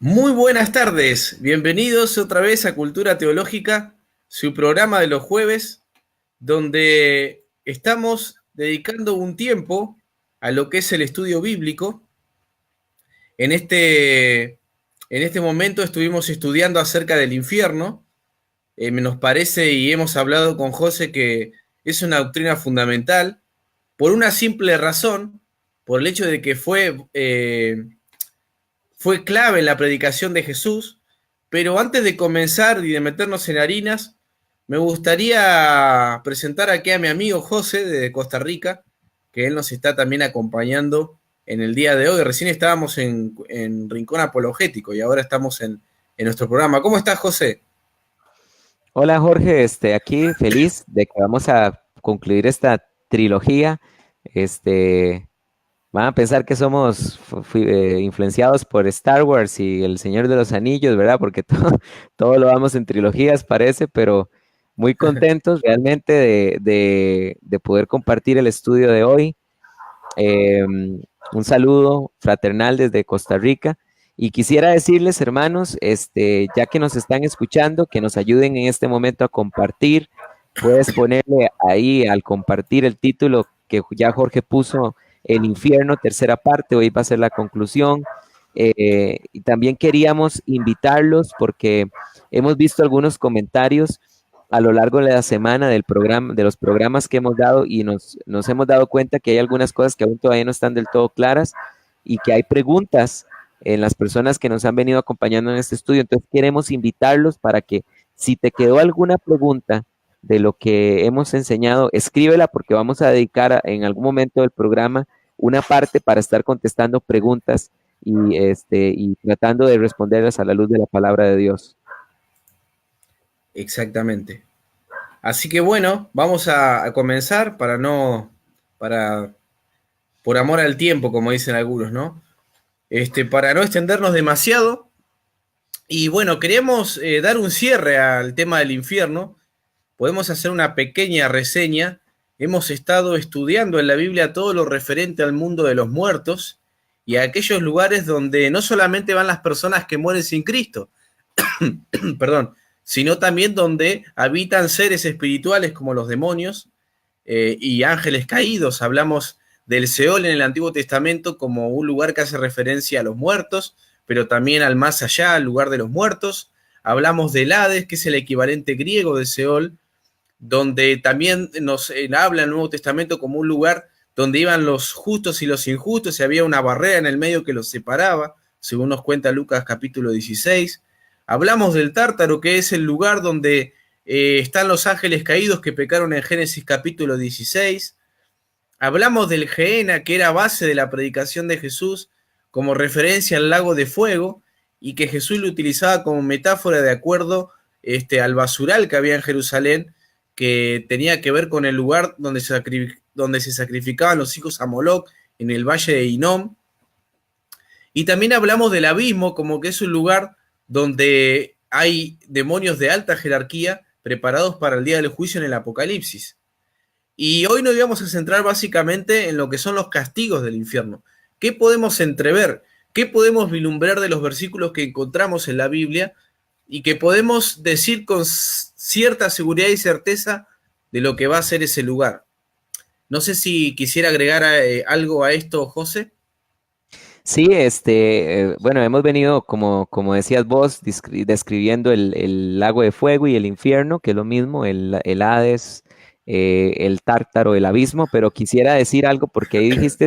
Muy buenas tardes, bienvenidos otra vez a Cultura Teológica, su programa de los jueves, donde estamos dedicando un tiempo a lo que es el estudio bíblico. En este momento estuvimos estudiando acerca del infierno. Nos parece y hemos hablado con José que es una doctrina fundamental por una simple razón, por el hecho de que fue clave en la predicación de Jesús. Pero antes de comenzar y de meternos en harinas, me gustaría presentar aquí a mi amigo José de Costa Rica, que él nos está también acompañando en el día de hoy. Recién estábamos en Rincón Apologético y ahora estamos en nuestro programa. ¿Cómo estás, José? Hola Jorge, aquí feliz de que vamos a concluir esta trilogía. Este, Van a pensar que somos influenciados por Star Wars y El Señor de los Anillos, ¿verdad? Porque todo lo vamos en trilogías, parece, pero muy contentos realmente de poder compartir el estudio de hoy. Un saludo fraternal desde Costa Rica. Y quisiera decirles, hermanos, ya que nos están escuchando, que nos ayuden en este momento a compartir. Puedes ponerle ahí al compartir el título que ya Jorge puso, El infierno, tercera parte, hoy va a ser la conclusión. Y también queríamos invitarlos porque hemos visto algunos comentarios a lo largo de la semana del programa, de los programas que hemos dado y nos hemos dado cuenta que hay algunas cosas que aún todavía no están del todo claras y que hay preguntas en las personas que nos han venido acompañando en este estudio. Entonces queremos invitarlos para que si te quedó alguna pregunta de lo que hemos enseñado, escríbela porque vamos a dedicar en algún momento del programa una parte para estar contestando preguntas y tratando de responderlas a la luz de la palabra de Dios. Exactamente. Así que bueno, vamos a comenzar para, por amor al tiempo, como dicen algunos, ¿no? Para no extendernos demasiado. Y bueno, queremos dar un cierre al tema del infierno. Podemos hacer una pequeña reseña. Hemos estado estudiando en la Biblia todo lo referente al mundo de los muertos y a aquellos lugares donde no solamente van las personas que mueren sin Cristo, perdón, sino también donde habitan seres espirituales como los demonios y ángeles caídos. Hablamos del Seol en el Antiguo Testamento como un lugar que hace referencia a los muertos, pero también al más allá, al lugar de los muertos. Hablamos del Hades, que es el equivalente griego de Seol, donde también nos habla el Nuevo Testamento como un lugar donde iban los justos y los injustos, y había una barrera en el medio que los separaba, según nos cuenta Lucas capítulo 16. Hablamos del Tártaro, que es el lugar donde están los ángeles caídos que pecaron en Génesis capítulo 16. Hablamos del Gehenna, que era base de la predicación de Jesús, como referencia al lago de fuego, y que Jesús lo utilizaba como metáfora de acuerdo al basural que había en Jerusalén, que tenía que ver con el lugar donde se sacrificaban los hijos a Moloc, en el valle de Hinnom. Y también hablamos del abismo, como que es un lugar donde hay demonios de alta jerarquía preparados para el día del juicio en el Apocalipsis. Y hoy nos íbamos a centrar básicamente en lo que son los castigos del infierno. ¿Qué podemos entrever? ¿Qué podemos vislumbrar de los versículos que encontramos en la Biblia y que podemos decir con cierta seguridad y certeza de lo que va a ser ese lugar? No sé si quisiera agregar algo a esto, José. Sí, bueno, hemos venido, como decías vos, describiendo el lago de fuego y el infierno, que es lo mismo, el Hades, el Tártaro, el abismo, pero quisiera decir algo porque ahí dijiste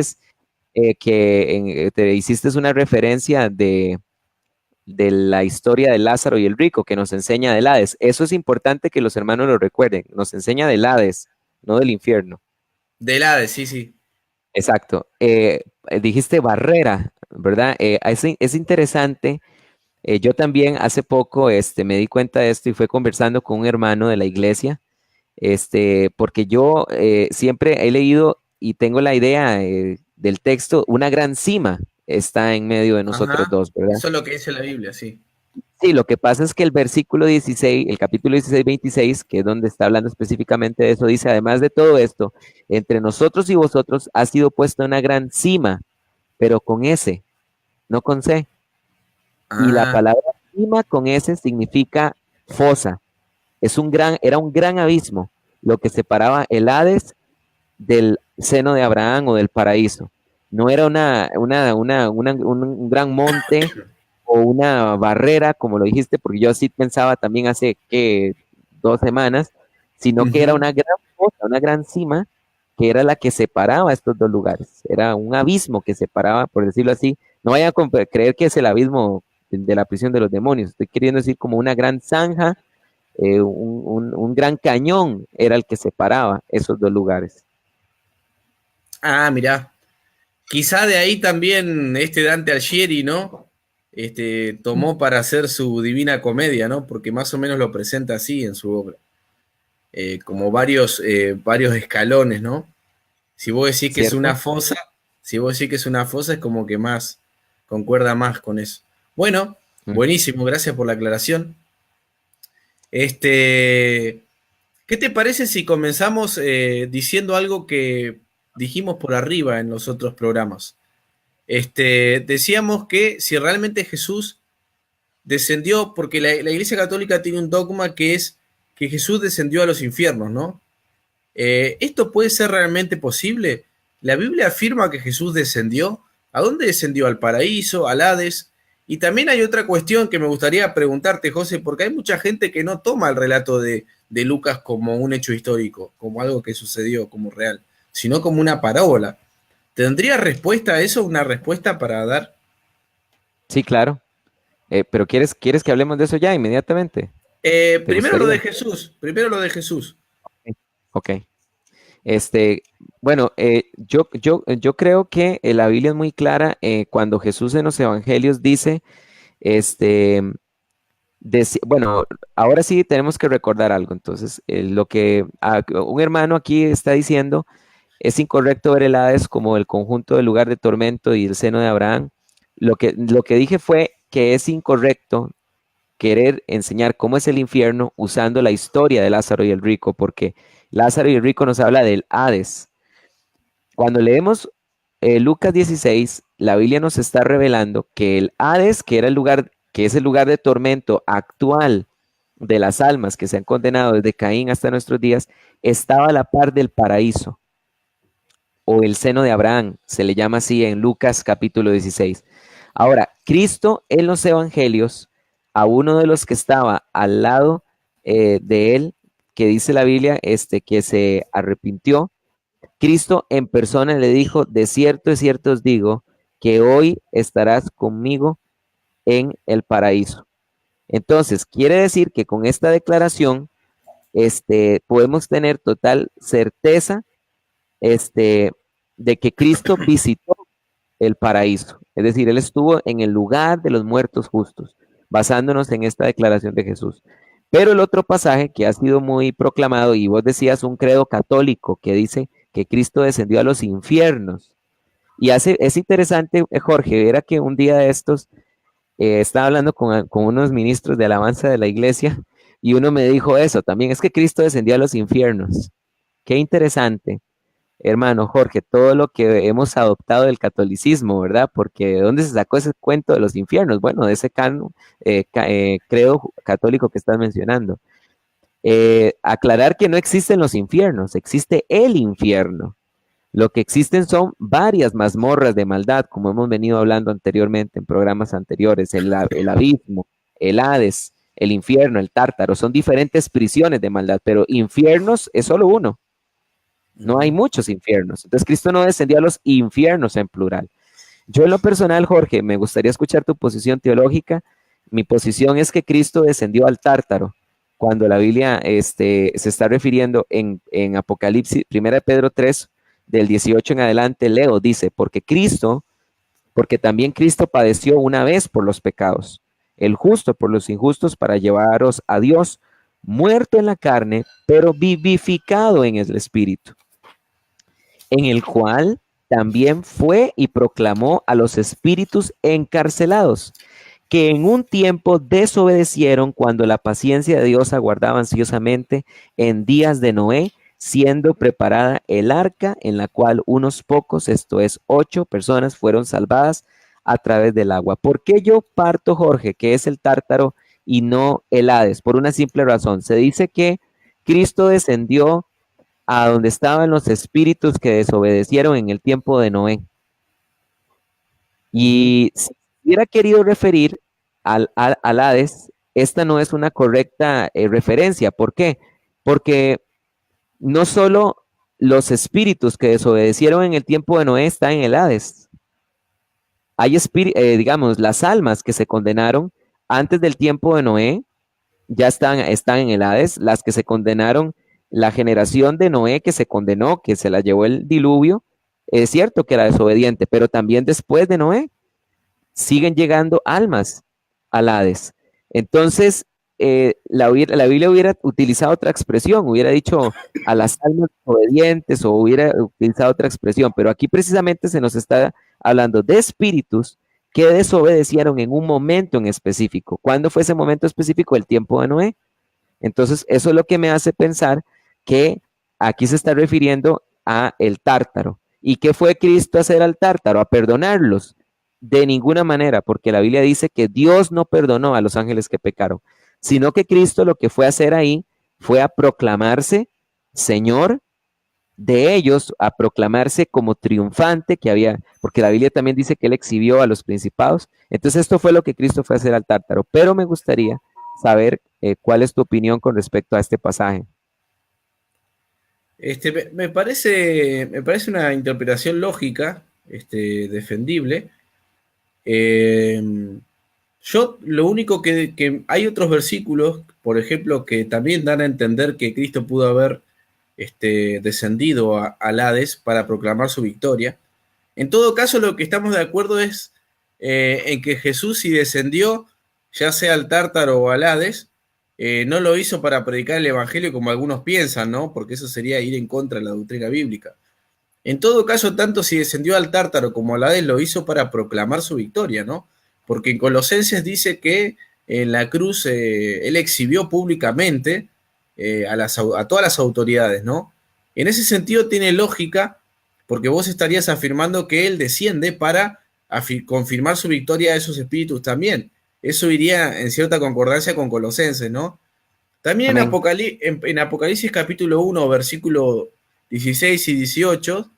te hiciste una referencia de la historia de Lázaro y el rico, que nos enseña del Hades. Eso es importante que los hermanos lo recuerden, nos enseña del Hades, no del infierno. Del Hades, sí, sí. Exacto. Dijiste barrera, ¿verdad? Es interesante. Yo también hace poco me di cuenta de esto y fue conversando con un hermano de la iglesia, porque yo siempre he leído y tengo la idea del texto, una gran cima está en medio de nosotros Ajá. dos, ¿verdad? Eso es lo que dice la Biblia, sí. Sí, lo que pasa es que el versículo 16, el capítulo 16, 26, que es donde está hablando específicamente de eso, dice, además de todo esto, entre nosotros y vosotros ha sido puesta una gran cima, pero con S, no con C. Y la Ah, palabra sima con S significa fosa. Era un gran abismo lo que separaba el Hades del seno de Abraham o del paraíso. No era un gran monte o una barrera, como lo dijiste, porque yo así pensaba también hace que 2 semanas, sino que era ujú. una gran fosa, una gran cima, que era la que separaba estos dos lugares. Era un abismo que separaba, por decirlo así. No vayan a creer que es el abismo de la prisión de los demonios. Estoy queriendo decir como una gran zanja, un gran cañón era el que separaba esos dos lugares. Ah, mirá. Quizá de ahí también este Dante Alighieri, ¿no? Tomó para hacer su Divina Comedia, ¿no? Porque más o menos lo presenta así en su obra. Como varios escalones, ¿no? Si vos decís que es una ¿Cierto? fosa, si vos decís que es una fosa, es como que más, concuerda más con eso. Bueno, Mm. buenísimo, gracias por la aclaración. Este, ¿Qué te parece si comenzamos diciendo algo que dijimos por arriba en los otros programas? Decíamos que si realmente Jesús descendió, porque la Iglesia Católica tiene un dogma que es que Jesús descendió a los infiernos, ¿no? ¿Esto puede ser realmente posible? La Biblia afirma que Jesús descendió. ¿A dónde descendió? ¿Al paraíso? ¿Al Hades? Y también hay otra cuestión que me gustaría preguntarte, José, porque hay mucha gente que no toma el relato de Lucas como un hecho histórico, como algo que sucedió, como real, sino como una parábola. ¿Tendría respuesta a eso? ¿Una respuesta para dar? Sí, claro. Pero ¿quieres que hablemos de eso ya inmediatamente? ¿Te Primero lo gustaría? de Jesús, primero lo de Jesús. Ok. Este, bueno, yo creo que la Biblia es muy clara cuando Jesús en los evangelios dice, este, bueno, ahora sí tenemos que recordar algo. Entonces, lo que un hermano aquí está diciendo es incorrecto ver el Hades como el conjunto del lugar de tormento y el seno de Abraham. Lo que dije fue que es incorrecto querer enseñar cómo es el infierno usando la historia de Lázaro y el rico, porque Lázaro y el rico nos habla del Hades. Cuando leemos Lucas 16, la Biblia nos está revelando que el Hades, que era el lugar, que es el lugar de tormento actual de las almas que se han condenado desde Caín hasta nuestros días, estaba a la par del paraíso o el seno de Abraham, se le llama así en Lucas capítulo 16. Ahora, Cristo en los evangelios, a uno de los que estaba al lado de él, que dice la Biblia, que se arrepintió, Cristo en persona le dijo, de cierto os digo, que hoy estarás conmigo en el paraíso. Entonces, quiere decir que con esta declaración, podemos tener total certeza, este, de que Cristo visitó el paraíso. Es decir, Él estuvo en el lugar de los muertos justos, basándonos en esta declaración de Jesús. Pero el otro pasaje que ha sido muy proclamado, y vos decías un credo católico que dice que Cristo descendió a los infiernos. Y es interesante, Jorge, era que un día de estos estaba hablando con unos ministros de alabanza de la iglesia y uno me dijo eso también, es que Cristo descendió a los infiernos. Qué interesante, hermano Jorge, todo lo que hemos adoptado del catolicismo, ¿verdad? Porque ¿de dónde se sacó ese cuento de los infiernos? Bueno, de ese credo católico que estás mencionando. Aclarar que no existen los infiernos, existe el infierno. Lo que existen son varias mazmorras de maldad, como hemos venido hablando anteriormente en programas anteriores, el abismo, el Hades, el infierno, el tártaro, son diferentes prisiones de maldad, pero infiernos es solo uno, no hay Ujú. muchos infiernos. Entonces Cristo no descendió a los infiernos en plural. Yo en lo personal, Jorge, me gustaría escuchar tu posición teológica. Mi posición es que Cristo descendió al tártaro, cuando la Biblia se está refiriendo en Apocalipsis, 1 Pedro 3, del 18 en adelante, leo, dice, porque también Cristo padeció una vez por los pecados, el justo por los injustos para llevaros a Dios, muerto en la carne, pero vivificado en el Espíritu, en el cual también fue y proclamó a los espíritus encarcelados, que en un tiempo desobedecieron cuando la paciencia de Dios aguardaba ansiosamente en días de Noé, siendo preparada el arca en la cual unos pocos, esto es 8 personas, fueron salvadas a través del agua. ¿Por qué yo parto, Jorge, que es el Tártaro y no el Hades? Por una simple razón. Se dice que Cristo descendió a donde estaban los espíritus que desobedecieron en el tiempo de Noé. Y si hubiera querido referir al Hades, esta no es una correcta referencia. ¿Por qué? Porque no solo los espíritus que desobedecieron en el tiempo de Noé están en el Hades. Hay digamos, las almas que se condenaron antes del tiempo de Noé ya están en el Hades. Las que se condenaron, la generación de Noé que se condenó, que se la llevó el diluvio, es cierto que era desobediente, pero también después de Noé siguen llegando almas al Hades. Entonces, la Biblia hubiera utilizado otra expresión, hubiera dicho a las almas obedientes o hubiera utilizado otra expresión, pero aquí precisamente se nos está hablando de espíritus que desobedecieron en un momento en específico. ¿Cuándo fue ese momento específico? El tiempo de Noé. Entonces, eso es lo que me hace pensar que aquí se está refiriendo a el Tártaro. ¿Y qué fue Cristo a hacer al Tártaro? A perdonarlos. De ninguna manera, porque la Biblia dice que Dios no perdonó a los ángeles que pecaron, sino que Cristo lo que fue a hacer ahí fue a proclamarse Señor de ellos, a proclamarse como triunfante que había, porque la Biblia también dice que él exhibió a los principados. Entonces esto fue lo que Cristo fue a hacer al Tártaro, pero me gustaría saber cuál es tu opinión con respecto a este pasaje. Me parece una interpretación lógica, defendible. Yo lo único que hay otros versículos, por ejemplo, que también dan a entender que Cristo pudo haber descendido al Hades para proclamar su victoria. En todo caso, lo que estamos de acuerdo es en que Jesús, si descendió, ya sea al Tártaro o al Hades, no lo hizo para predicar el Evangelio como algunos piensan, ¿no? Porque eso sería ir en contra de la doctrina bíblica. En todo caso, tanto si descendió al Tártaro como al Hades, lo hizo para proclamar su victoria, ¿no? Porque en Colosenses dice que en la cruz él exhibió públicamente a todas las autoridades, ¿no? En ese sentido tiene lógica, porque vos estarías afirmando que él desciende para confirmar su victoria a esos espíritus también. Eso iría en cierta concordancia con Colosenses, ¿no? También en Apocalipsis capítulo 1, versículo 16 y 18,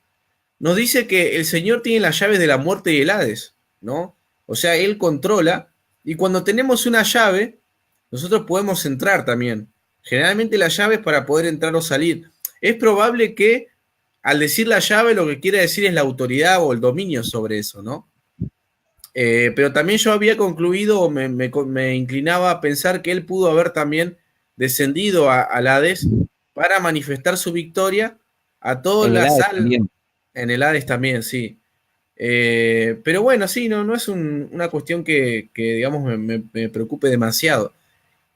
nos dice que el Señor tiene las llaves de la muerte y el Hades, ¿no? O sea, Él controla, y cuando tenemos una llave, nosotros podemos entrar también. Generalmente la llave es para poder entrar o salir. Es probable que al decir la llave lo que quiere decir es la autoridad o el dominio sobre eso, ¿no? Pero también yo había concluido, o me inclinaba a pensar que Él pudo haber también descendido al Hades para manifestar su victoria a todas En el las Hades almas. también. En el Hades también, sí. Pero bueno, sí, no es una cuestión que digamos, me preocupe demasiado.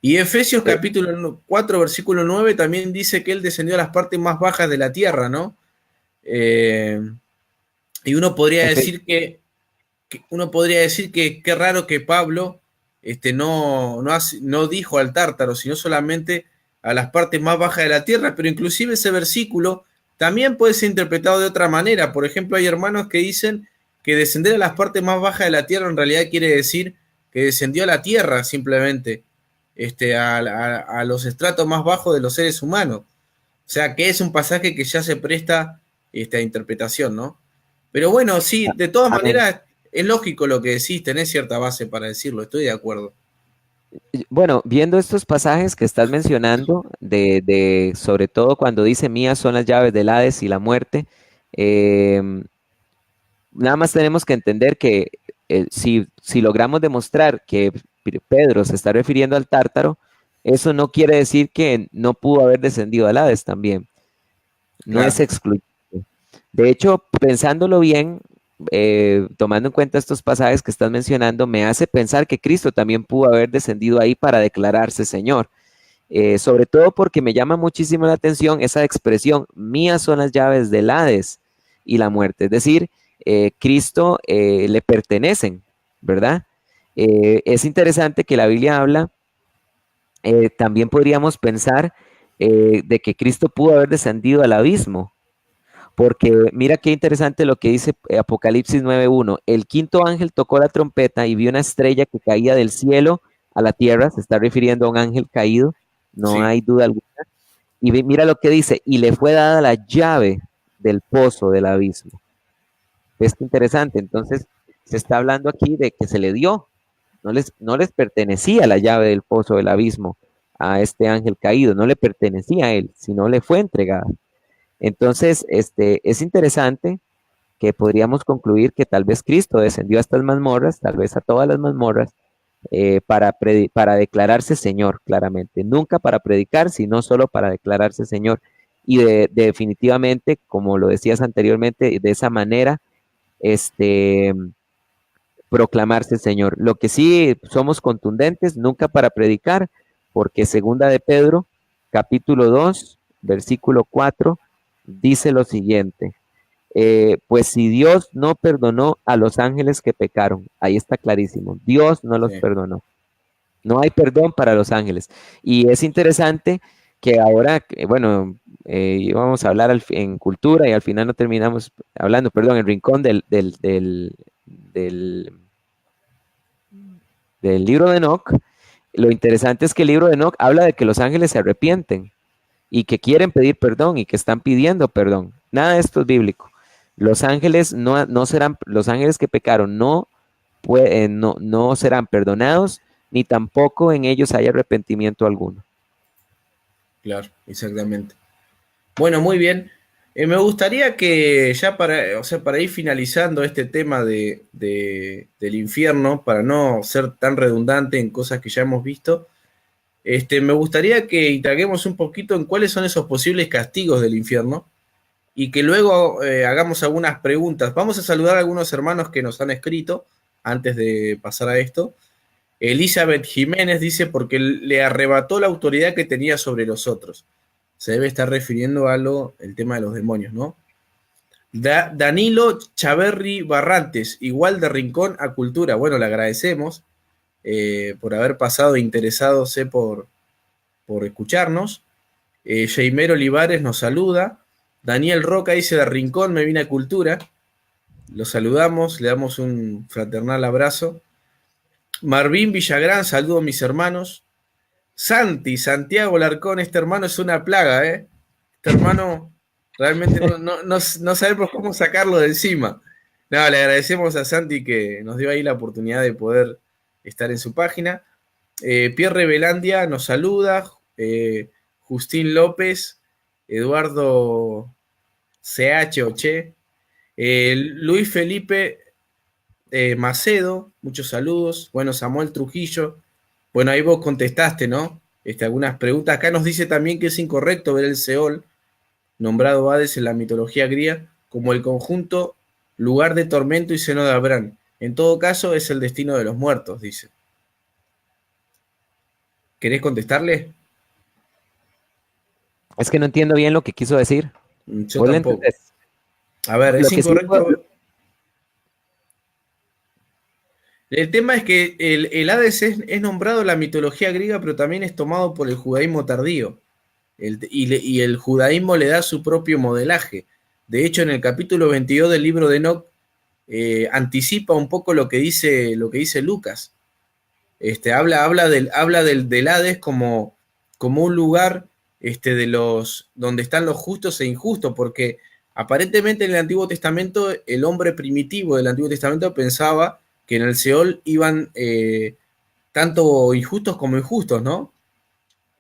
Y Efesios Eh, capítulo 4, versículo 9, también dice que él descendió a las partes más bajas de la tierra, ¿no? Y uno podría efe- decir que qué raro que Pablo no dijo al Tártaro, sino solamente a las partes más bajas de la tierra, pero inclusive ese versículo también puede ser interpretado de otra manera. Por ejemplo, hay hermanos que dicen que descender a las partes más bajas de la tierra en realidad quiere decir que descendió a la tierra simplemente, a los estratos más bajos de los seres humanos. O sea, que es un pasaje que ya se presta a interpretación, ¿no? Pero bueno, sí, de todas Amén. maneras, es lógico lo que decís, tenés cierta base para decirlo, estoy de acuerdo. Bueno, viendo estos pasajes que estás mencionando, sobre todo cuando dice mías son las llaves del Hades y la muerte, em, nada más tenemos que entender que si logramos demostrar que Pedro se está refiriendo al Tártaro, eso no quiere decir que no pudo haber descendido al Hades también. No es Claro. excluyente. De hecho, pensándolo bien, tomando en cuenta estos pasajes que estás mencionando, me hace pensar que Cristo también pudo haber descendido ahí para declararse Señor. Sobre todo porque me llama muchísimo la atención esa expresión, mías son las llaves del Hades y la muerte. Es decir, Cristo le pertenecen, ¿verdad? Es interesante que la Biblia habla, también podríamos pensar de que Cristo pudo haber descendido al abismo. porque mira qué interesante lo que dice Apocalipsis 9:1. El quinto ángel tocó la trompeta y vio una estrella que caía del cielo a la tierra, se está refiriendo a un ángel caído, no Sí, hay duda alguna. Y mira lo que dice, y le fue dada la llave del pozo del abismo. Es interesante, entonces se está hablando aquí de que se le dio, no les pertenecía la llave del pozo del abismo a este ángel caído, no le pertenecía a él, sino le fue entregada. Entonces, es interesante que podríamos concluir que tal vez Cristo descendió a estas mazmorras, tal vez a todas las mazmorras, para declararse Señor, claramente. Nunca para predicar, sino solo para declararse Señor. Y definitivamente, como lo decías anteriormente, de esa manera, este, proclamarse Señor. Lo que sí somos contundentes, nunca para predicar, porque segunda de Pedro, capítulo 2, versículo 4, dice lo siguiente. Pues si Dios no perdonó a los ángeles que pecaron, ahí está clarísimo, Dios no los sí. perdonó. No hay perdón para los ángeles. Y es interesante que ahora, bueno, íbamos a hablar en cultura y al final no terminamos hablando, perdón, el rincón del, del libro de Enoch. Lo interesante es que el libro de Enoch habla de que los ángeles se arrepienten y que quieren pedir perdón y que están pidiendo perdón. Nada de esto es bíblico. Los ángeles no serán, los ángeles que pecaron no serán perdonados, ni tampoco en ellos hay arrepentimiento alguno. Claro, exactamente. Bueno, muy bien. Me gustaría que ya o sea, para ir finalizando este tema del infierno, para no ser tan redundante en cosas que ya hemos visto, me gustaría que indaguemos un poquito en cuáles son esos posibles castigos del infierno y que luego hagamos algunas preguntas. Vamos a saludar a algunos hermanos que nos han escrito antes de pasar a esto. Elizabeth Jiménez dice porque le arrebató la autoridad que tenía sobre los otros. Se debe estar refiriendo a el tema de los demonios, ¿no? Danilo Chaverri Barrantes, igual de Rincón a Cultura. Bueno, le agradecemos por haber pasado interesados por escucharnos. Jeimer Olivares nos saluda. Daniel Roca dice de Rincón me vine a Cultura. Lo saludamos, le damos un fraternal abrazo. Marvín Villagrán, saludo a mis hermanos. Santiago Larcón, este hermano es una plaga, ¿eh? Este hermano realmente no sabemos cómo sacarlo de encima. No, le agradecemos a Santi que nos dio ahí la oportunidad de poder estar en su página. Pierre Belandia nos saluda. Justín López, Eduardo CH Oche, Luis Felipe Macedo, muchos saludos. Bueno, Samuel Trujillo. Bueno, ahí vos contestaste, ¿no? Algunas preguntas. Acá nos dice también que es incorrecto ver el Seol, nombrado Hades en la mitología griega, como el conjunto lugar de tormento y seno de Abraham. En todo caso, es el destino de los muertos, dice. ¿Querés contestarle? Es que no entiendo bien lo que quiso decir. Yo tampoco. A ver, Lo es que sí, incorrecto. El tema es que el Hades es nombrado en la mitología griega, pero también es tomado por el judaísmo tardío. Y el judaísmo le da su propio modelaje. De hecho, en el capítulo 22 del libro de Enoch, anticipa un poco lo que dice Lucas. Habla del Hades como un lugar donde están los justos e injustos, porque aparentemente en el Antiguo Testamento el hombre primitivo del Antiguo Testamento pensaba que en el Seol iban tanto injustos como injustos, ¿no?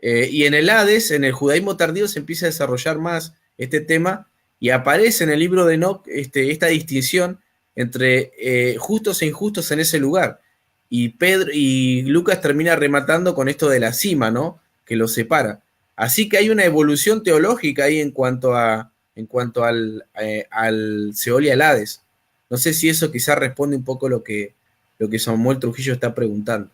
Y en el Hades, en el judaísmo tardío, se empieza a desarrollar más este tema y aparece en el libro de Enoch esta distinción entre justos e injustos en ese lugar. Y Lucas termina rematando con esto de la cima, ¿no? Que los separa. Así que hay una evolución teológica ahí en cuanto al Seol y al Hades. No sé si eso quizás responde un poco lo que Samuel Trujillo está preguntando.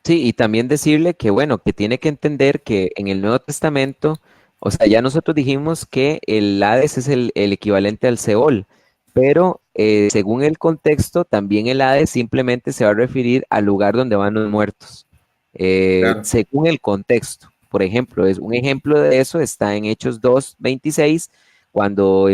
sí, y también decirle que, bueno, que tiene que entender que en el Nuevo Testamento, o sea, ya nosotros dijimos que el Hades es el equivalente al Seol, pero según el contexto, también el Hades simplemente se va a referir al lugar donde van los muertos, Claro. según el contexto. Por ejemplo, un ejemplo de eso está en Hechos 2:26, cuando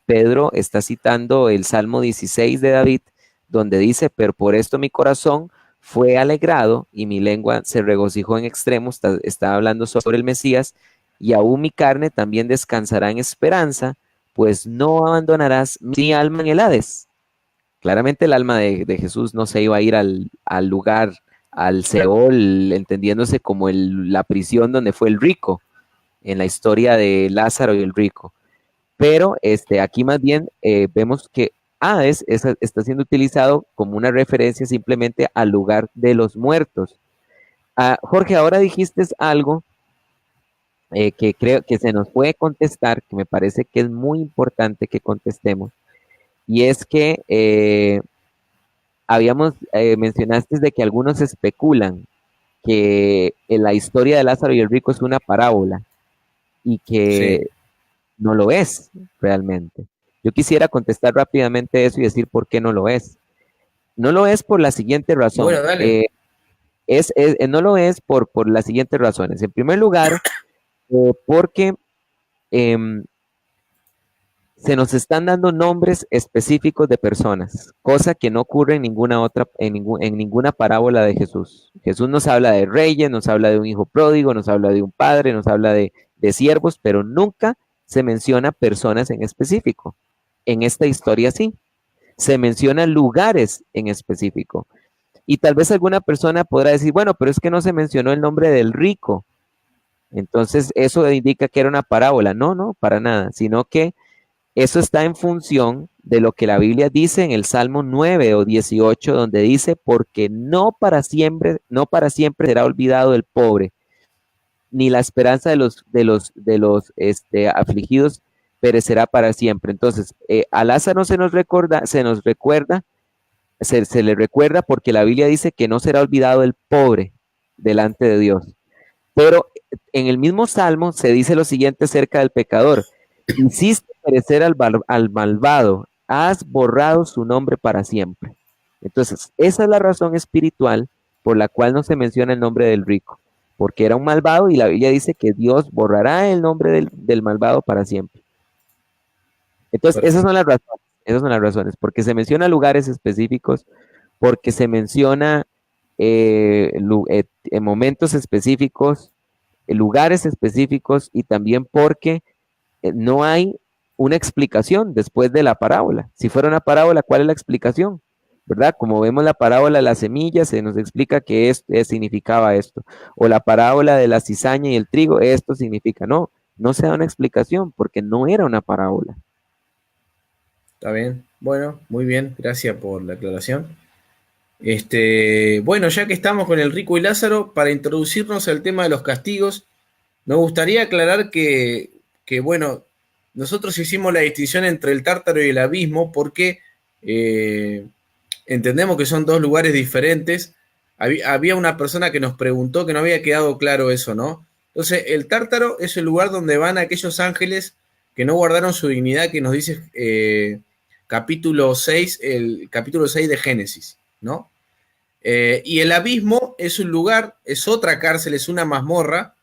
Pedro está citando el Salmo 16 de David, donde dice, pero por esto mi corazón fue alegrado y mi lengua se regocijó en extremo, está hablando sobre el Mesías, y aún mi carne también descansará en esperanza, pues no abandonarás mi alma en el Hades. Claramente el alma de Jesús no se iba a ir al lugar, al Seol, entendiéndose como la prisión donde fue el rico, en la historia de Lázaro y el rico. Pero aquí más bien vemos que Hades está siendo utilizado como una referencia simplemente al lugar de los muertos. Jorge, ahora dijiste algo que creo que se nos puede contestar, que me parece que es muy importante que contestemos, y es que mencionaste de que algunos especulan que en la historia de Lázaro y el rico es una parábola y Sí. que no lo es realmente. Yo quisiera contestar rápidamente eso y decir por qué no lo es. No lo es por la siguiente razón. Bueno, dale. No lo es por las siguientes razones. En primer lugar, porque em, se nos están dando nombres específicos de personas, cosa que no ocurre en ninguna otra, en ninguna parábola de Jesús. Jesús nos habla de reyes, nos habla de un hijo pródigo, nos habla de un padre, nos habla de siervos, pero nunca se menciona personas en específico. En esta historia sí, se mencionan lugares en específico. Y tal vez alguna persona podrá decir, bueno, pero es que no se mencionó el nombre del rico. Entonces eso indica que era una parábola. No, no, para nada, sino que eso está en función de lo que la Biblia dice en el Salmo 9 o 18, donde dice, porque no para siempre será olvidado el pobre, ni la esperanza de los afligidos perecerá para siempre. Entonces, a Lázaro se le recuerda porque la Biblia dice que no será olvidado el pobre delante de Dios. Pero en el mismo Salmo se dice lo siguiente acerca del pecador. Hiciste perecer al malvado, has borrado su nombre para siempre. Entonces, esa es la razón espiritual por la cual no se menciona el nombre del rico, porque era un malvado y la Biblia dice que Dios borrará el nombre del malvado para siempre. Entonces, Perfecto. esas son las razones, porque se menciona lugares específicos, porque se menciona en momentos específicos, lugares específicos y también porque no hay una explicación después de la parábola. Si fuera una parábola, ¿cuál es la explicación? ¿Verdad? Como vemos la parábola de las semillas, se nos explica que significaba esto. O la parábola de la cizaña y el trigo, esto significa. No, no se da una explicación porque no era una parábola. Está bien. Bueno, muy bien. Gracias por la aclaración. Bueno, ya que estamos con el rico y Lázaro, para introducirnos al tema de los castigos, me gustaría aclarar bueno, nosotros hicimos la distinción entre el Tártaro y el abismo porque eh, entendemos que son dos lugares diferentes. Había una persona que nos preguntó que no había quedado claro eso, ¿no? Entonces, el Tártaro es el lugar donde van aquellos ángeles que no guardaron su dignidad, que nos dice el capítulo 6 de Génesis, ¿no? Y el abismo es un lugar, es otra cárcel, es una mazmorra,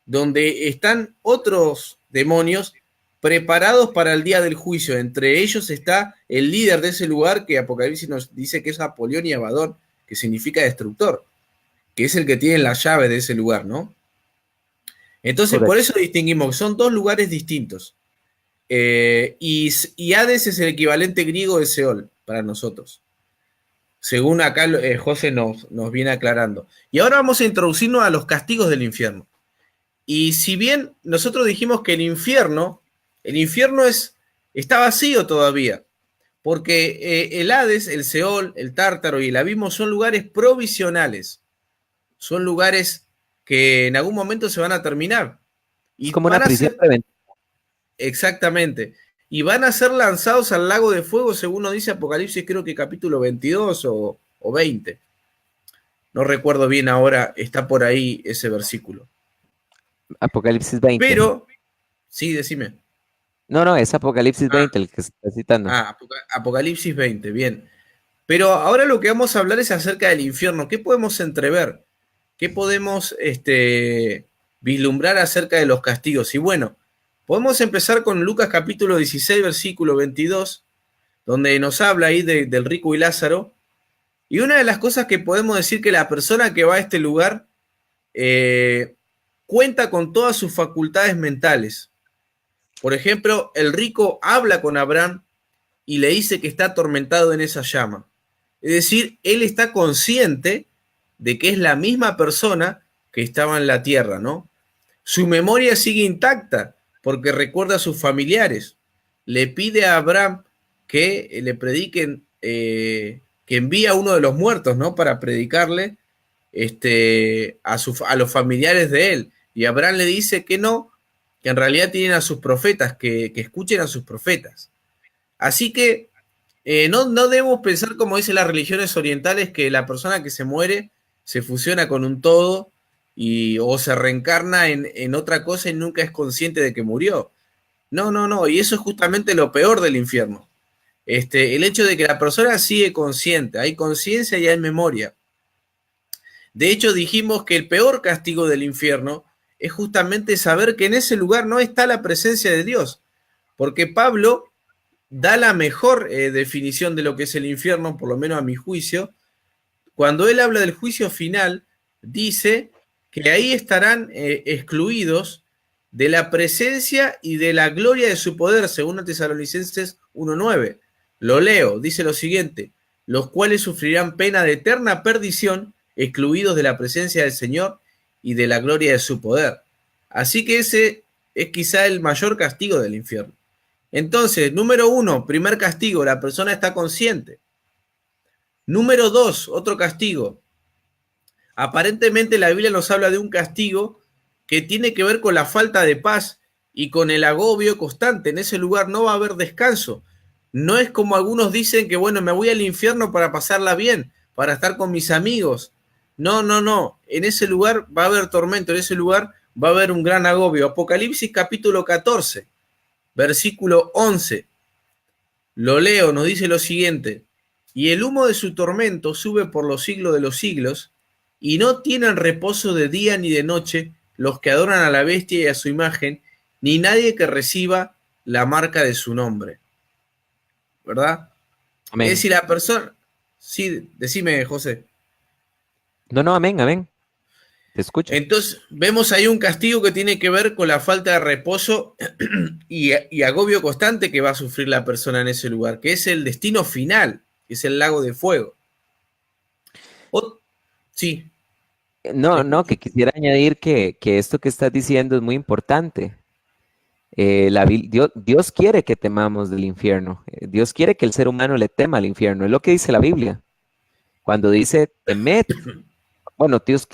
donde están otros demonios preparados para el día del juicio. Entre ellos está el líder de ese lugar, que Apocalipsis nos dice que es Apolión y Abadón, que significa destructor, que es el que tiene la llave de ese lugar, ¿no? Entonces, por Correcto. eso distinguimos que son dos lugares distintos. Y Hades es el equivalente griego de Seol para nosotros, según acá José nos viene aclarando. Y ahora vamos a introducirnos a los castigos del infierno. Y si bien nosotros dijimos que el infierno está vacío todavía, porque el Hades, el Seol, el Tártaro y el Abismo son lugares provisionales, son lugares que en algún momento se van a terminar Es y como una van a prisión ser preventiva. exactamente, y van a ser lanzados al lago de fuego, según nos dice Apocalipsis, creo que capítulo 22 o 20. No recuerdo bien ahora, está por ahí ese versículo. Apocalipsis 20. Pero, sí, decime. No, no, es Apocalipsis Ah, 20 el que se está citando. Apocalipsis 20, bien. Pero ahora lo que vamos a hablar es acerca del infierno. ¿Qué podemos entrever? ¿Qué podemos vislumbrar acerca de los castigos? Y bueno, Podemos empezar con Lucas capítulo 16, versículo 22, donde nos habla ahí del rico y Lázaro. Y una de las cosas que podemos decir que la persona que va a este lugar cuenta con todas sus facultades mentales. Por ejemplo, el rico habla con Abraham y le dice que está atormentado en esa llama. Es decir, él está consciente de que es la misma persona que estaba en la tierra, ¿no? Su memoria sigue intacta porque recuerda a sus familiares. Le pide a Abraham que le prediquen, que envíe a uno de los muertos, ¿no? Para predicarle a los familiares de él. Y Abraham le dice que no, que en realidad tienen a sus profetas, que escuchen a sus profetas. Así que no debemos pensar, como dicen las religiones orientales, que la persona que se muere se fusiona con un todo o se reencarna en otra cosa y nunca es consciente de que murió. No, y eso es justamente lo peor del infierno. El hecho de que la persona sigue consciente, hay conciencia y hay memoria. De hecho, dijimos que el peor castigo del infierno es justamente saber que en ese lugar no está la presencia de Dios, porque Pablo da la mejor definición de lo que es el infierno, por lo menos a mi juicio. Cuando él habla del juicio final, dice que ahí estarán excluidos de la presencia y de la gloria de su poder, según Tesalonicenses 1:9. Lo leo, dice lo siguiente: los cuales sufrirán pena de eterna perdición, excluidos de la presencia del Señor y de la gloria de su poder. Así que ese es quizá el mayor castigo del infierno. Entonces, número 1, primer castigo, la persona está consciente. Número 2, otro castigo. Aparentemente la Biblia nos habla de un castigo que tiene que ver con la falta de paz y con el agobio constante. En ese lugar no va a haber descanso. No es como algunos dicen que, bueno, me voy al infierno para pasarla bien, para estar con mis amigos. No. En ese lugar va a haber tormento, en ese lugar va a haber un gran agobio. Apocalipsis capítulo 14, versículo 11. Lo leo, nos dice lo siguiente: y el humo de su tormento sube por los siglos de los siglos, y no tienen reposo de día ni de noche los que adoran a la bestia y a su imagen, ni nadie que reciba la marca de su nombre. ¿Verdad? Amén. Es decir, la persona... Sí, decime, José. No, amén. Te escucho. Entonces, vemos ahí un castigo que tiene que ver con la falta de reposo y agobio constante que va a sufrir la persona en ese lugar, que es el destino final, que es el lago de fuego. Sí. No, que quisiera añadir que esto que estás diciendo es muy importante. Dios quiere que temamos del infierno. Dios quiere que el ser humano le tema al infierno. Es lo que dice la Biblia. Cuando dice temed, bueno, Dios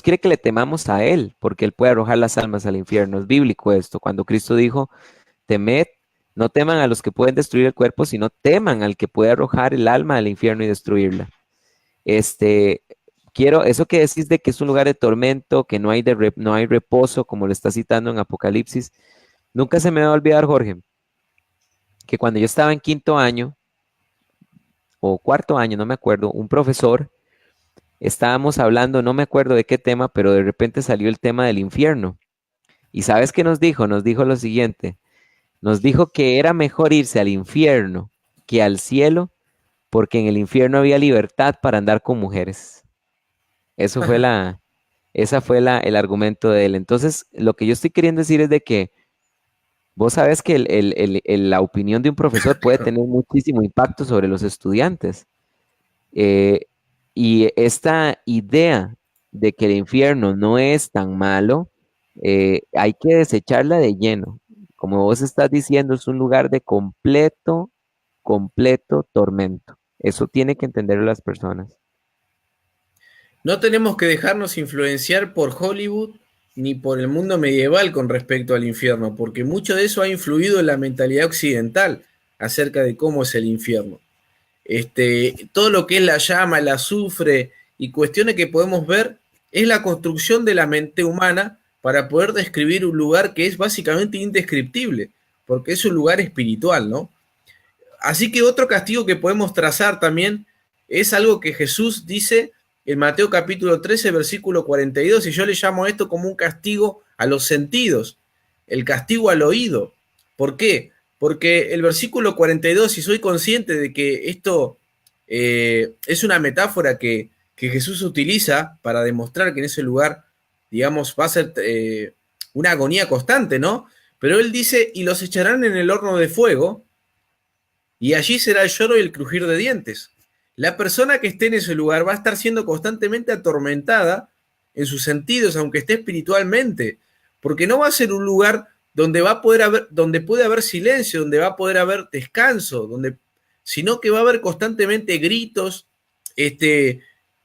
quiere que le temamos a Él, porque Él puede arrojar las almas al infierno. Es bíblico esto. Cuando Cristo dijo, temed, no teman a los que pueden destruir el cuerpo, sino teman al que puede arrojar el alma al infierno y destruirla. Eso que decís de que es un lugar de tormento, que no hay reposo, como lo está citando en Apocalipsis, nunca se me va a olvidar, Jorge, que cuando yo estaba en quinto año, o cuarto año, no me acuerdo, un profesor, estábamos hablando, no me acuerdo de qué tema, pero de repente salió el tema del infierno. ¿Y sabes qué nos dijo? Nos dijo lo siguiente: nos dijo que era mejor irse al infierno que al cielo, porque en el infierno había libertad para andar con mujeres. Esa fue el argumento de él. Entonces, lo que yo estoy queriendo decir es de que vos sabes que la opinión de un profesor puede tener muchísimo impacto sobre los estudiantes. Y esta idea de que el infierno no es tan malo, hay que desecharla de lleno. Como vos estás diciendo, es un lugar de completo tormento. Eso tiene que entenderlo las personas. No tenemos que dejarnos influenciar por Hollywood ni por el mundo medieval con respecto al infierno, porque mucho de eso ha influido en la mentalidad occidental acerca de cómo es el infierno. Todo lo que es la llama, el azufre y cuestiones que podemos ver es la construcción de la mente humana para poder describir un lugar que es básicamente indescriptible, porque es un lugar espiritual, ¿no? Así que otro castigo que podemos trazar también es algo que Jesús dice en Mateo capítulo 13, versículo 42, y yo le llamo esto como un castigo a los sentidos. el castigo al oído. ¿Por qué? Porque el versículo 42, si soy consciente de que esto es una metáfora que Jesús utiliza para demostrar que en ese lugar, digamos, va a ser una agonía constante, ¿no? Pero él dice, y los echarán en el horno de fuego, y allí será el lloro y el crujir de dientes. La persona que esté en ese lugar va a estar siendo constantemente atormentada en sus sentidos, aunque esté espiritualmente, porque no va a ser un lugar donde va a poder haber, donde puede haber silencio, donde va a poder haber descanso, sino que va a haber constantemente gritos,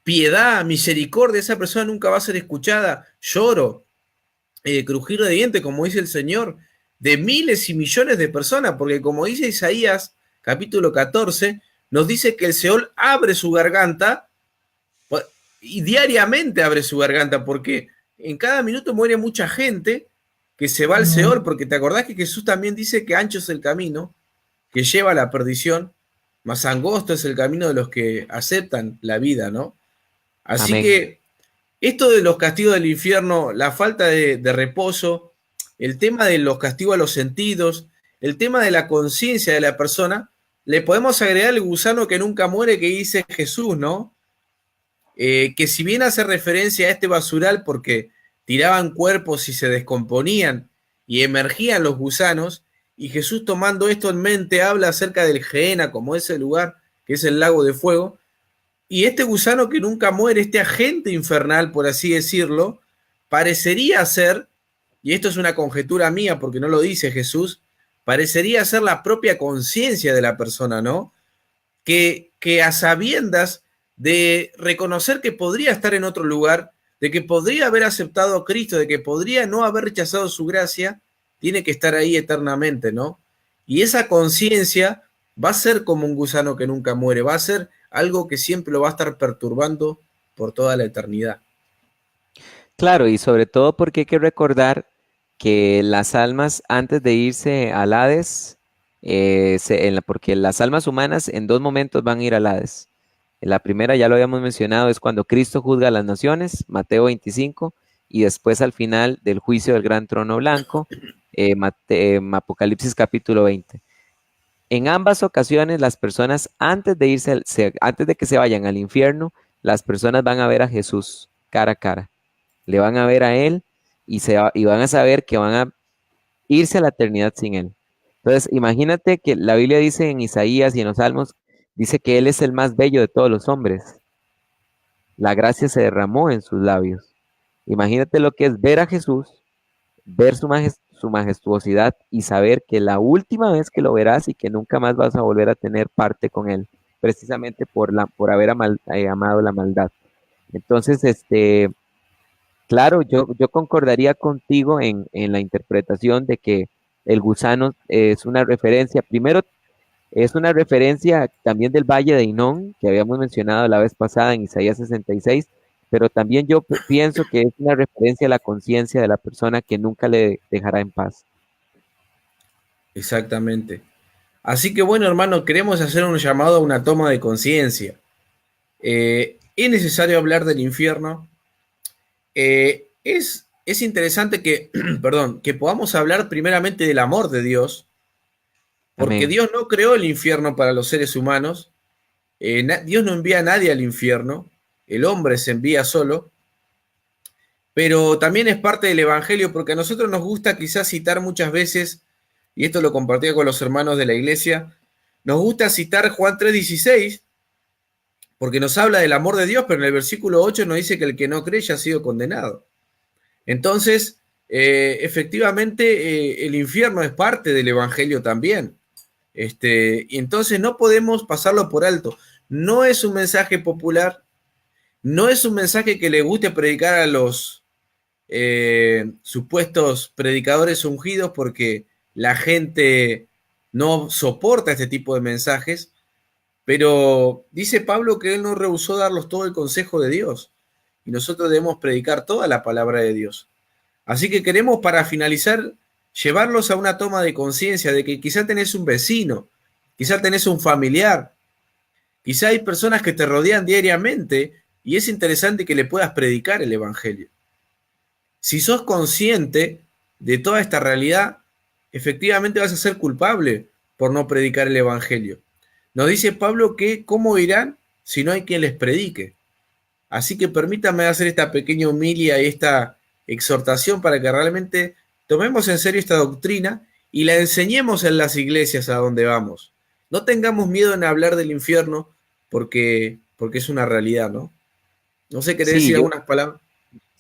piedad, misericordia. Esa persona nunca va a ser escuchada, lloro, crujir de dientes, como dice el Señor, de miles y millones de personas, porque como dice Isaías, capítulo 14, nos dice que el Seol abre su garganta y diariamente abre su garganta, porque en cada minuto muere mucha gente que se va al Seol, porque te acordás que Jesús también dice que ancho es el camino que lleva a la perdición, más angosto es el camino de los que aceptan la vida, ¿no? Así Amén. que esto de los castigos del infierno, la falta de reposo, el tema de los castigos a los sentidos, el tema de la conciencia de la persona, le podemos agregar el gusano que nunca muere que dice Jesús, ¿no? Que si bien hace referencia a este basural porque tiraban cuerpos y se descomponían y emergían los gusanos, y Jesús tomando esto en mente habla acerca del Gehenna como ese lugar que es el lago de fuego, y este gusano que nunca muere, este agente infernal, por así decirlo, parecería ser, y esto es una conjetura mía porque no lo dice Jesús, parecería ser la propia conciencia de la persona, ¿no? Que a sabiendas de reconocer que podría estar en otro lugar, de que podría haber aceptado a Cristo, de que podría no haber rechazado su gracia, tiene que estar ahí eternamente, ¿no? Y esa conciencia va a ser como un gusano que nunca muere, va a ser algo que siempre lo va a estar perturbando por toda la eternidad. Claro, y sobre todo porque hay que recordar que las almas antes de irse al Hades, porque las almas humanas en dos momentos van a ir al Hades. La primera, ya lo habíamos mencionado, es cuando Cristo juzga a las naciones, Mateo 25, y después al final del juicio del gran trono blanco, Apocalipsis capítulo 20. En ambas ocasiones, las personas antes de irse, antes de que se vayan al infierno, las personas van a ver a Jesús cara a cara. Le van a ver a Él y van a saber que van a irse a la eternidad sin Él. Entonces, imagínate que la Biblia dice en Isaías y en los Salmos, dice que Él es el más bello de todos los hombres. La gracia se derramó en sus labios. Imagínate lo que es ver a Jesús, ver su majestuosidad y saber que la última vez que lo verás y que nunca más vas a volver a tener parte con Él, precisamente por haber amado la maldad. Entonces, claro, yo concordaría contigo en la interpretación de que el gusano es una referencia, primero es una referencia también del Valle de Hinón, que habíamos mencionado la vez pasada en Isaías 66, pero también yo pienso que es una referencia a la conciencia de la persona que nunca le dejará en paz. Exactamente. Así que bueno, hermano, queremos hacer un llamado a una toma de conciencia. Es necesario hablar del infierno. Es interesante que, perdón, que podamos hablar primeramente del amor de Dios, porque Amén. Dios no creó el infierno para los seres humanos. Dios no envía a nadie al infierno, el hombre se envía solo, pero también es parte del Evangelio, porque a nosotros nos gusta quizás citar muchas veces, y esto lo compartía con los hermanos de la iglesia, nos gusta citar Juan 3:16, porque nos habla del amor de Dios, pero en el versículo 8 nos dice que el que no cree ya ha sido condenado. Entonces, efectivamente, el infierno es parte del Evangelio también. Y entonces no podemos pasarlo por alto. No es un mensaje popular, no es un mensaje que le guste predicar a los supuestos predicadores ungidos porque la gente no soporta este tipo de mensajes, pero dice Pablo que él no rehusó darlos todo el consejo de Dios y nosotros debemos predicar toda la palabra de Dios. Así que queremos para finalizar llevarlos a una toma de conciencia de que quizá tenés un vecino, quizá tenés un familiar, quizá hay personas que te rodean diariamente y es interesante que le puedas predicar el Evangelio. Si sos consciente de toda esta realidad, efectivamente vas a ser culpable por no predicar el Evangelio. Nos dice Pablo que ¿cómo irán si no hay quien les predique? Así que permítame hacer esta pequeña humilia y esta exhortación para que realmente tomemos en serio esta doctrina y la enseñemos en las iglesias a donde vamos. No tengamos miedo en hablar del infierno porque es una realidad, ¿no? No sé, ¿querés Sí, decir algunas palabras?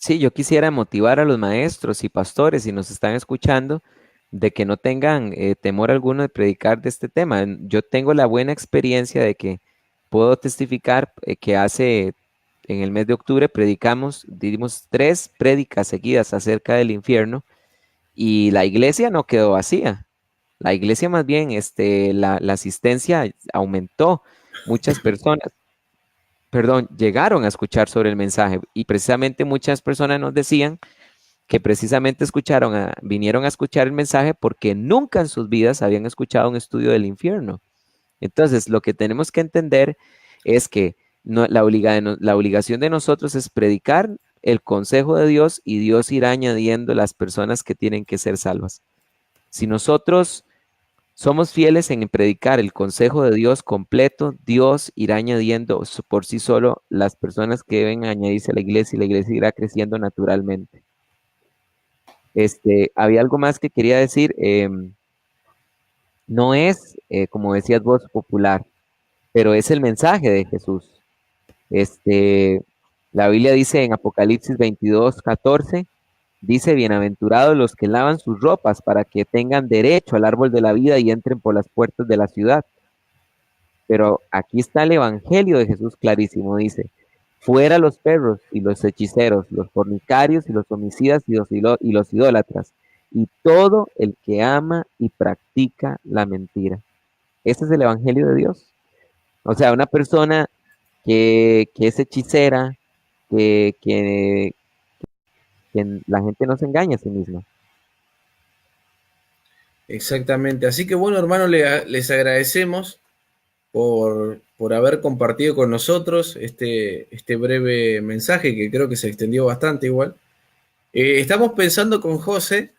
sí, yo quisiera motivar a los maestros y pastores, si nos están escuchando, de que no tengan temor alguno de predicar de este tema. Yo tengo la buena experiencia de que puedo testificar que hace, en el mes de octubre, dimos 3 prédicas seguidas acerca del infierno y la iglesia no quedó vacía. La iglesia más bien, la asistencia aumentó. Muchas personas, perdón, llegaron a escuchar sobre el mensaje y precisamente muchas personas nos decían que precisamente vinieron a escuchar el mensaje porque nunca en sus vidas habían escuchado un estudio del infierno. Entonces, lo que tenemos que entender es que la obligación de nosotros es predicar el consejo de Dios y Dios irá añadiendo las personas que tienen que ser salvas. Si nosotros somos fieles en predicar el consejo de Dios completo, Dios irá añadiendo por sí solo las personas que deben añadirse a la iglesia y la iglesia irá creciendo naturalmente. Había algo más que quería decir. No es, como decías vos, popular, pero es el mensaje de Jesús. Este, la Biblia dice en Apocalipsis 22:14, dice, bienaventurados los que lavan sus ropas para que tengan derecho al árbol de la vida y entren por las puertas de la ciudad. Pero aquí está el evangelio de Jesús clarísimo, dice, fuera los perros y los hechiceros, los fornicarios y los homicidas y los idólatras, y todo el que ama y practica la mentira. Ese es el evangelio de Dios. O sea, una persona que es hechicera, que, que, que la gente no se engaña a sí misma. Exactamente. Así que bueno, hermanos, les agradecemos por haber compartido con nosotros este breve mensaje que creo que se extendió bastante igual. Estamos pensando con José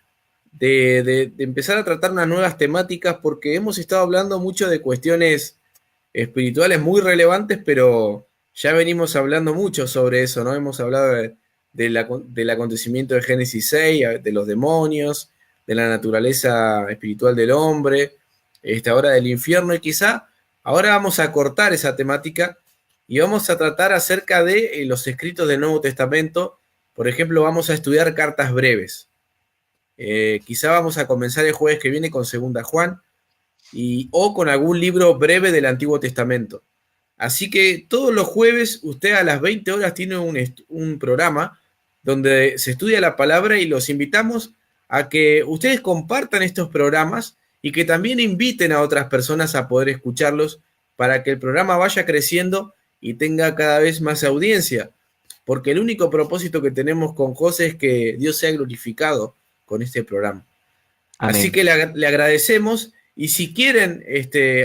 de empezar a tratar unas nuevas temáticas porque hemos estado hablando mucho de cuestiones espirituales muy relevantes, pero ya venimos hablando mucho sobre eso, ¿no? Hemos hablado del acontecimiento de Génesis 6, de los demonios, de la naturaleza espiritual del hombre, ahora del infierno, y quizá ahora vamos a cortar esa temática y vamos a tratar acerca de los escritos del Nuevo Testamento. Por ejemplo, vamos a estudiar cartas breves. Quizá vamos a comenzar el jueves que viene con Segunda Juan o con algún libro breve del Antiguo Testamento. Así que todos los jueves usted a las 20 horas tiene un programa donde se estudia la palabra y los invitamos a que ustedes compartan estos programas y que también inviten a otras personas a poder escucharlos para que el programa vaya creciendo y tenga cada vez más audiencia. Porque el único propósito que tenemos con José es que Dios sea glorificado con este programa. Así Amén. que le agradecemos y si quieren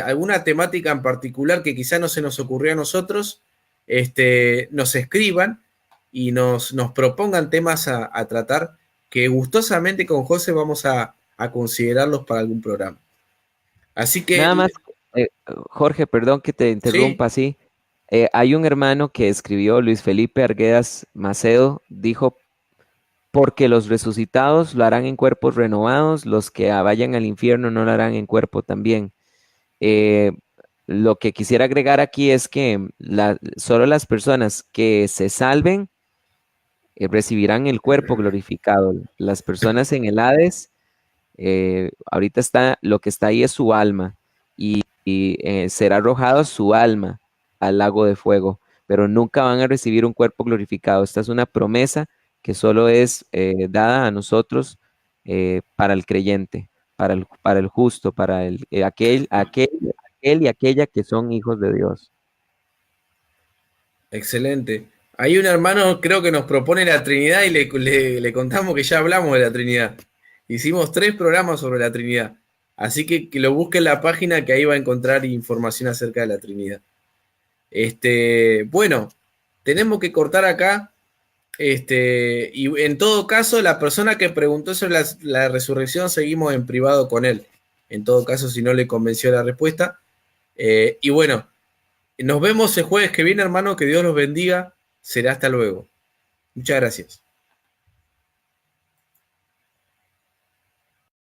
alguna temática en particular que quizá no se nos ocurrió a nosotros, nos escriban y nos propongan temas a tratar que gustosamente con José vamos a considerarlos para algún programa. Así Nada que, más, Jorge, perdón que te sí, interrumpa así. Hay un hermano que escribió, Luis Felipe Arguedas Macedo, dijo, porque los resucitados lo harán en cuerpos renovados, los que vayan al infierno no lo harán en cuerpo también. Eh, lo que quisiera agregar aquí es que solo las personas que se salven recibirán el cuerpo glorificado. Las personas en el Hades, ahorita lo que está ahí es su alma y será arrojado su alma al lago de fuego, pero nunca van a recibir un cuerpo glorificado. Esta es una promesa que solo es dada a nosotros para el creyente, para el justo, para aquel y aquella que son hijos de Dios. excelente. Hay un hermano, creo que nos propone la Trinidad y le contamos que ya hablamos de la Trinidad. Hicimos 3 programas sobre la Trinidad. Así que lo busque en la página que ahí va a encontrar información acerca de la Trinidad. Bueno, tenemos que cortar acá. Y en todo caso, la persona que preguntó sobre la resurrección, seguimos en privado con él. En todo caso, si no le convenció la respuesta. Y bueno, nos vemos el jueves que viene, hermano. Que Dios los bendiga. Será hasta luego. Muchas gracias.